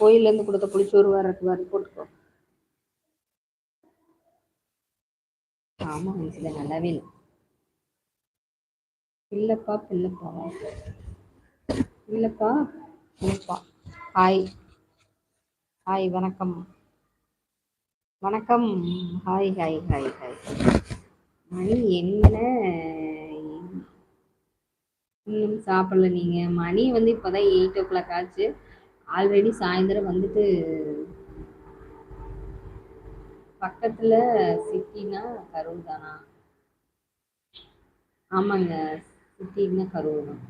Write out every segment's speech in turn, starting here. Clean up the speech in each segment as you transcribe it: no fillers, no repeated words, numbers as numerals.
கோயிலேருந்து கொடுத்த புளிச்சோறு வரக்கு வர போட்டுக்கோ. ஆமாம் சில நல்லாவே இல்லை. இல்லைப்பா இல்லைப்பா இல்லைப்பா இல்லைப்பா. ஹாய் ஹாய் வணக்கம் வணக்கம். Hi hi hi hi. மணி என்ன இன்னும் சாப்பிடல? நீங்கள் மணி வந்து இப்போ தான் 8 o'clock ஆச்சு. ஆல்ரெடி சாயந்தரம் வந்துட்டு பக்கத்தில் சிட்டினா கரூர் தானா? ஆமாங்க, சிட்டின்னா கரூர் தான்.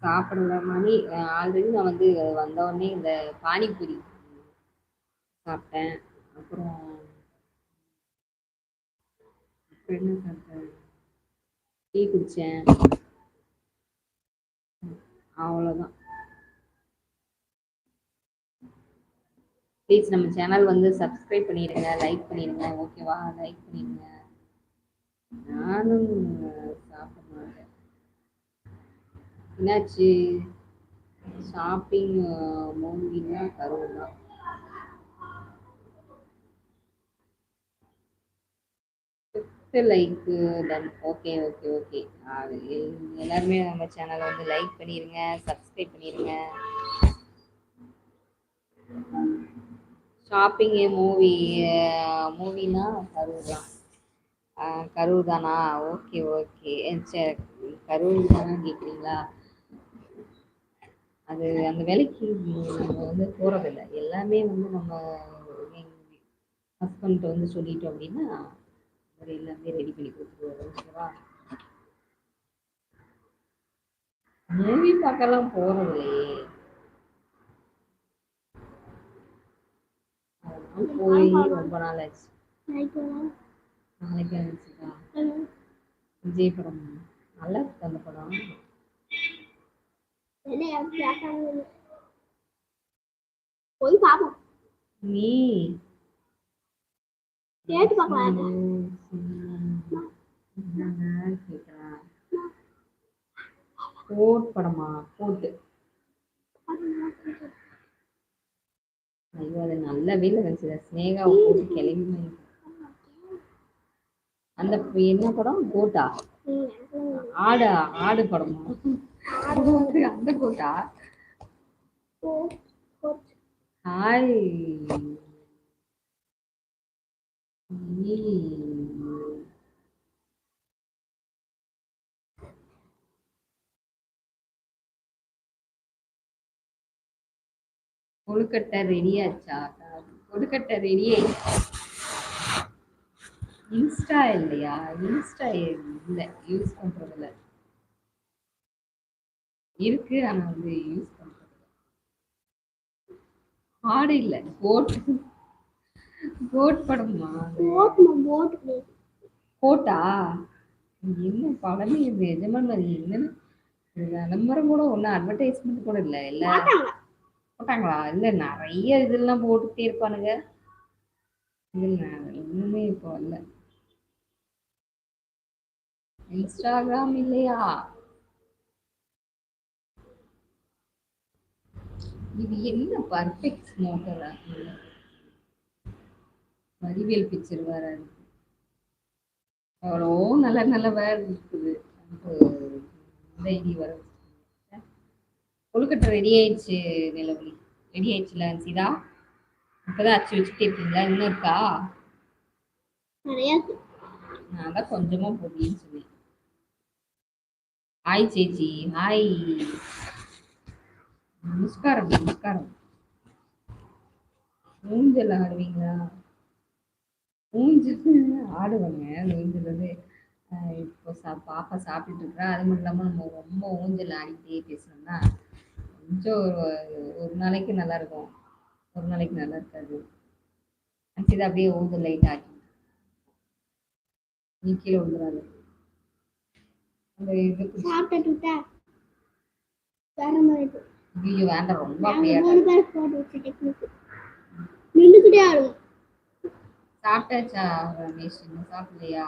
சாப்பிடல மணி ஆல்ரெடி நான் வந்து வந்தோடனே இந்த பானிபூரி சாப்பிட்டேன். அப்புறம் என்ன சாப்பிட்டேன், டீ குடித்தேன், அவ்வளோதான். ப்ளீஸ் நம்ம சேனல் வந்து சப்ஸ்கிரைப் பண்ணிடுங்க, லைக் பண்ணிடுங்க. ஓகேவா? லைக் பண்ணிடுங்க. நானும் சாப்பிட மாட்டேன். என்னாச்சு? ஷாப்பிங் மூவினா கரூர் தான். லைக் டன். Okay okay okay. எல்லாருமே நம்ம சேனலை வந்து லைக் பண்ணிடுங்க, சப்ஸ்கிரைப் பண்ணிடுங்க. ஷாப்பிங் மூவினா கரூர் தான். கரூர் தானா? Okay okay. சரி, கரூர் தானே கேட்குறீங்களா? அது அந்த வேலைக்கு நம்ம வந்து போகிறதில்ல. எல்லாமே வந்து நம்ம ஹஸ்பண்ட் வந்து சொல்லிட்டோம் அப்படின்னா அவர் எல்லாமே ரெடி பண்ணி கொடுத்துருவாரு. ஓகேவா? மூவி பார்க்கலாம் போகிறதில்லையே. போய் ரொம்ப நாள் ஆச்சு. நாளைக்கு ஆச்சுக்கா. விஜய் படம் நல்லா இருக்கு. அந்த படம் போய் பாப்போம். நீ கேட்டு பார்க்கலாம். கோட் படமா? கோட்டு. ஐயோ அது நல்லவே இல்லை. ஸ்னேகாவை போட்டு கிளம்பி. அந்த என்ன படம்? கோட்டா? ஆடு படமா? அந்த கோட்டா? ஹாய் கொழுக்கட்டை ரெடியாச்சா? கொழுக்கட்டை ரெடி ஆயிடுச்சு. இன்ஸ்டா இல்லையா? இன்ஸ்டா இல்லை, யூஸ் பண்றதில்ல. இருக்கு, ஆனா வந்து யூஸ் பண்றது ஆடு இல்லை, கோட். கோட் படமா? கோட்டா? என்ன படமே இது? எஜமான் மாதிரி என்னன்னு விளம்பரம் கூட ஒன்றும் அட்வர்டைஸ்மெண்ட் கூட இல்லை. இல்லை போட்டாங்களா? இல்லை, நிறைய இதெல்லாம் போட்டுட்டே இருப்பானுங்க. இல்லை இன்னுமே இப்போ இல்லை. இன்ஸ்டாகிராம் இல்லையா? இது என்ன பர்ஃபெக்ட் ஸ்மோக்கரா? வடிவேல் பிக்சர் வேற இருக்கு. அவ்வளோ நல்ல நல்ல வேர் இருக்குது. இந்த ஐடி வர கொழுக்கட்டை ரெடி ஆயிடுச்சு. நிலவலி ரெடி ஆயிடுச்சுல சீதா? இப்பதான் அச்சு வச்சுட்டே இருக்கீங்களா? இன்னும் இருக்கா? நான் தான் கொஞ்சமா போட்டின்னு சொன்னேன். ஹாய் சேச்சி. ஹாய், நமஸ்காரம் நமஸ்காரம். ஊஞ்சல் ஆடுவீங்களா? ஊஞ்சல் ஆடுவாங்க. ஊஞ்சல் வந்து இப்போ பாப்பா சாப்பிட்டுட்டு இருக்கா. அது மட்டும் இல்லாமல் நம்ம ரொம்ப ஊஞ்சல் ஆடிக்கிட்டே பேசணும்னா கொஞ்சம் ஒரு நாளைக்கு நல்லா இருக்கும், ஒரு நாளைக்கு நல்லா இருக்காது. இது அப்படியே ஊஞ்சல் லைட் ஆக்கி நீ கீழே விழுந்துடாது. அந்த இது ஐயோ வேண்டாம், ரொம்ப அப்படியே சாப்பிட்டாச்சா ரமேஷ்? இன்னும் சாப்பிடலையா?